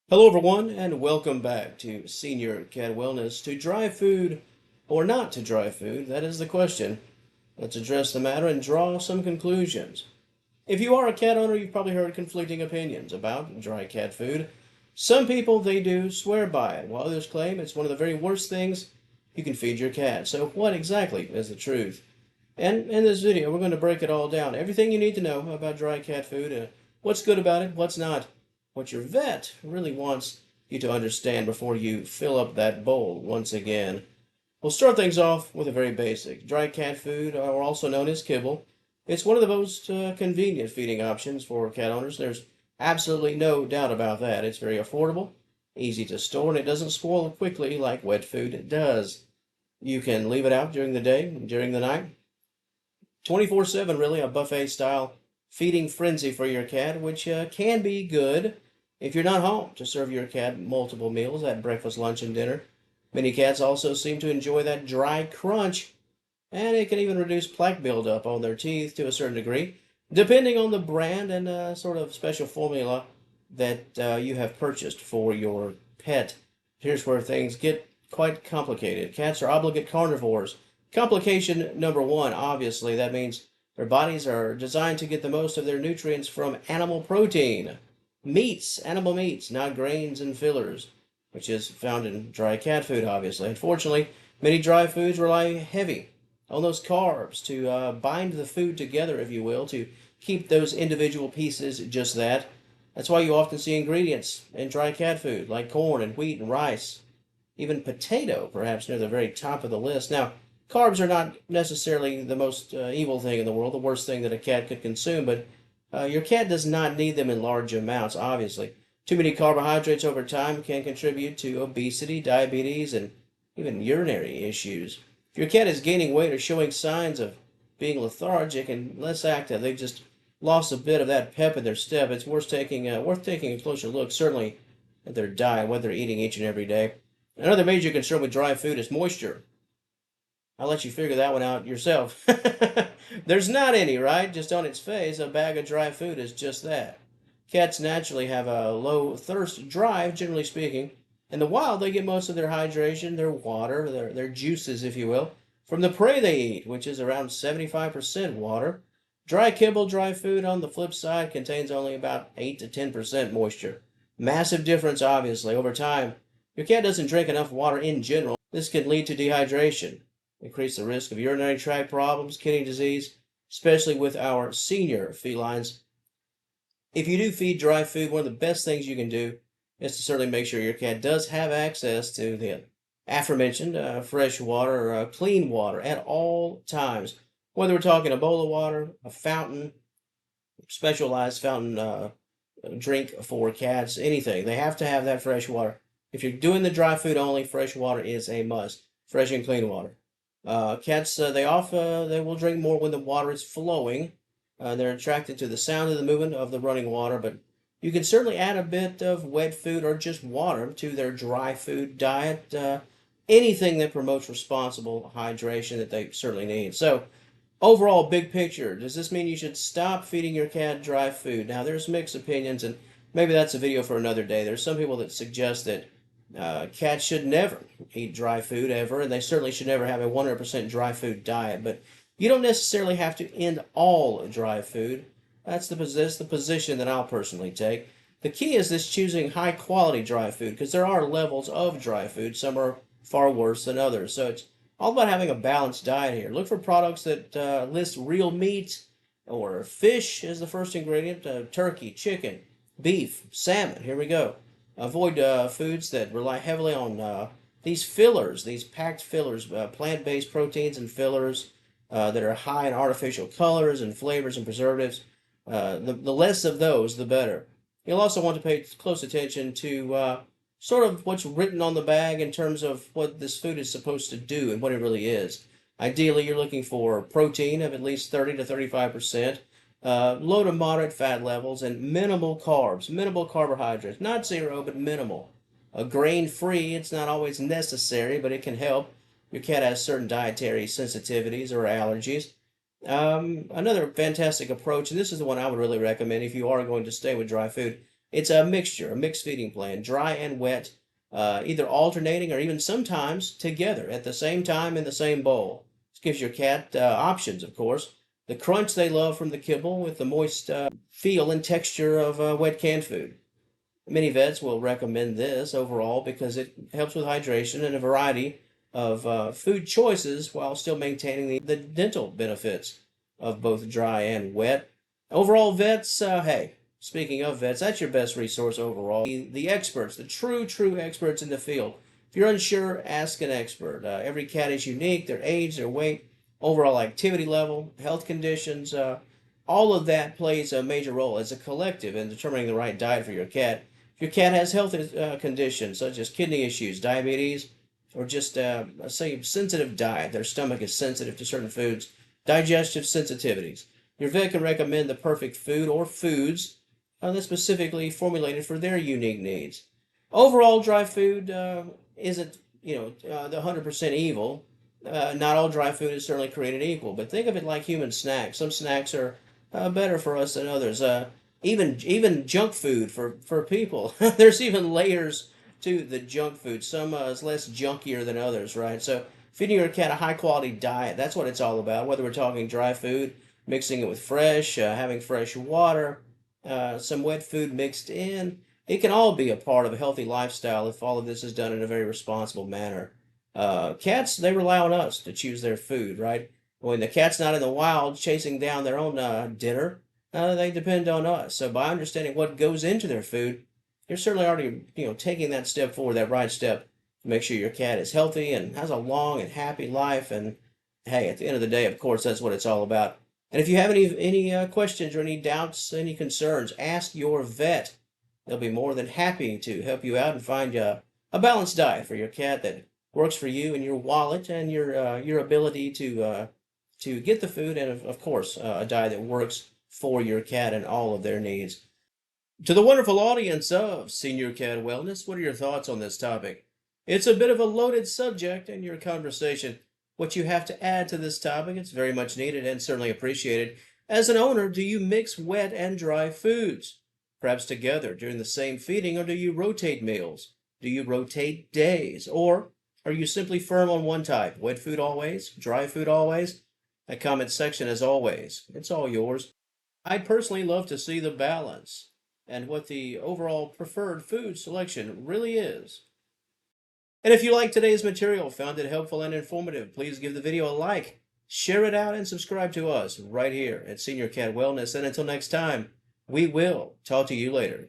Hello, everyone, and welcome back to Senior Cat Wellness. To dry food or not to dry food? That is the question. Let's address the matter and draw some conclusions. If you are a cat owner, you've probably heard conflicting opinions about dry cat food. Some people, they do swear by it, while others claim it's one of the very worst things you can feed your cat. So, what exactly is the truth? And in this video, we're going to break it all down. Everything you need to know about dry cat food, what's good about it, what's not, what your vet really wants you to understand before you fill up that bowl once again. We'll start things off with a very basic. Dry cat food, or also known as kibble, it's one of the most convenient feeding options for cat owners. There's absolutely no doubt about that. It's very affordable, easy to store, and it doesn't spoil quickly like wet food does. You can leave it out during the day, during the night, 24/7, really, a buffet style feeding frenzy for your cat, which can be good if you're not home to serve your cat multiple meals at breakfast, lunch, and dinner. Many cats also seem to enjoy that dry crunch, and it can even reduce plaque buildup on their teeth to a certain degree, depending on the brand and sort of special formula that you have purchased for your pet. Here's where things get quite complicated. Cats are obligate carnivores. Complication number one, obviously, that means their bodies are designed to get the most of their nutrients from animal protein. Meats, animal meats, not grains and fillers, which is found in dry cat food, obviously. Unfortunately, many dry foods rely heavy on those carbs to bind the food together, if you will, to keep those individual pieces just that. That's why you often see ingredients in dry cat food, like corn and wheat and rice, even potato, perhaps near the very top of the list. Now, carbs are not necessarily the most evil thing in the world, the worst thing that a cat could consume, but your cat does not need them in large amounts, obviously. Too many carbohydrates over time can contribute to obesity, diabetes, and even urinary issues. If your cat is gaining weight or showing signs of being lethargic and less active, they've just lost a bit of that pep in their step, it's worth taking a closer look, certainly at their diet, what they're eating each and every day. Another major concern with dry food is moisture. I'll let you figure that one out yourself. There's not any, right? Just on its face, a bag of dry food is just that. Cats naturally have a low thirst drive, generally speaking. In the wild, they get most of their hydration, their water, their juices, if you will, from the prey they eat, which is around 75% water. Dry kibble, dry food, on the flip side, contains only about 8 to 10% moisture. Massive difference, obviously, over time. Your cat doesn't drink enough water in general. This can lead to dehydration, increase the risk of urinary tract problems, kidney disease, especially with our senior felines. If you do feed dry food, one of the best things you can do is to certainly make sure your cat does have access to the aforementioned fresh water or clean water at all times. Whether we're talking a bowl of water, a fountain, specialized fountain drink for cats, anything, they have to have that fresh water. If you're doing the dry food only, fresh water is a must. Fresh and clean water. Cats, they will drink more when the water is flowing. They're attracted to the sound of the movement of the running water, but you can certainly add a bit of wet food or just water to their dry food diet. Anything that promotes responsible hydration that they certainly need. So, overall, big picture, does this mean you should stop feeding your cat dry food? Now, there's mixed opinions, and maybe that's a video for another day. There's some people that suggest that cats should never eat dry food ever, and they certainly should never have a 100% dry food diet. But you don't necessarily have to end all dry food. That's the position that I'll personally take. The key is this choosing high quality dry food because there are levels of dry food. Some are far worse than others. So it's all about having a balanced diet here. Look for products that list real meat or fish as the first ingredient, turkey, chicken, beef, salmon. Here we go. Avoid foods that rely heavily on these fillers, these packed fillers, plant-based proteins and fillers that are high in artificial colors and flavors and preservatives. The less of those, the better. You'll also want to pay close attention to sort of what's written on the bag in terms of what this food is supposed to do and what it really is. Ideally, you're looking for protein of at least 30 to 35%, low to moderate fat levels, and minimal carbohydrates. Not zero, but minimal. Grain-free, it's not always necessary, but it can help. Your cat has certain dietary sensitivities or allergies. Another fantastic approach, and this is the one I would really recommend if you are going to stay with dry food. It's a mixture, a mixed feeding plan, dry and wet, either alternating or even sometimes together at the same time in the same bowl. This gives your cat options, of course. The crunch they love from the kibble with the moist feel and texture of wet canned food. Many vets will recommend this overall because it helps with hydration and a variety of food choices while still maintaining the dental benefits of both dry and wet. Overall, vets, hey, speaking of vets, that's your best resource overall. The experts, the true experts in the field. If you're unsure, ask an expert. Every cat is unique, their age, their weight, overall activity level, health conditions, all of that plays a major role as a collective in determining the right diet for your cat. If your cat has health conditions such as kidney issues, diabetes, or just say sensitive diet, their stomach is sensitive to certain foods, digestive sensitivities, your vet can recommend the perfect food or foods that's specifically formulated for their unique needs. Overall, dry food isn't, the 100% evil. Not all dry food is certainly created equal, but think of it like human snacks. Some snacks are better for us than others. Even junk food for people. There's even layers to the junk food. Some is less junkier than others, right? So feeding your cat a high quality diet, that's what it's all about. Whether we're talking dry food, mixing it with fresh, having fresh water, some wet food mixed in. It can all be a part of a healthy lifestyle if all of this is done in a very responsible manner. Cats, they rely on us to choose their food, right? When the cat's not in the wild chasing down their own dinner, they depend on us. So by understanding what goes into their food, you're certainly already, taking that step forward, that right step to make sure your cat is healthy and has a long and happy life. And hey, at the end of the day, of course, that's what it's all about. And if you have any questions or any doubts, any concerns, ask your vet. They'll be more than happy to help you out and find a balanced diet for your cat that works for you and your wallet and your ability to get the food and of course a diet that works for your cat and all of their needs. To the wonderful audience of Senior Cat Wellness, what are your thoughts on this topic? It's a bit of a loaded subject in your conversation. What you have to add to this topic, it's very much needed and certainly appreciated. As an owner, do you mix wet and dry foods? Perhaps together during the same feeding, or do you rotate meals? Do you rotate days? Or are you simply firm on one type? Wet food always? Dry food always? That comment section, as always, it's all yours. I'd personally love to see the balance and what the overall preferred food selection really is. And if you like today's material, found it helpful and informative, please give the video a like, share it out, and subscribe to us right here at Senior Cat Wellness. And until next time, we will talk to you later.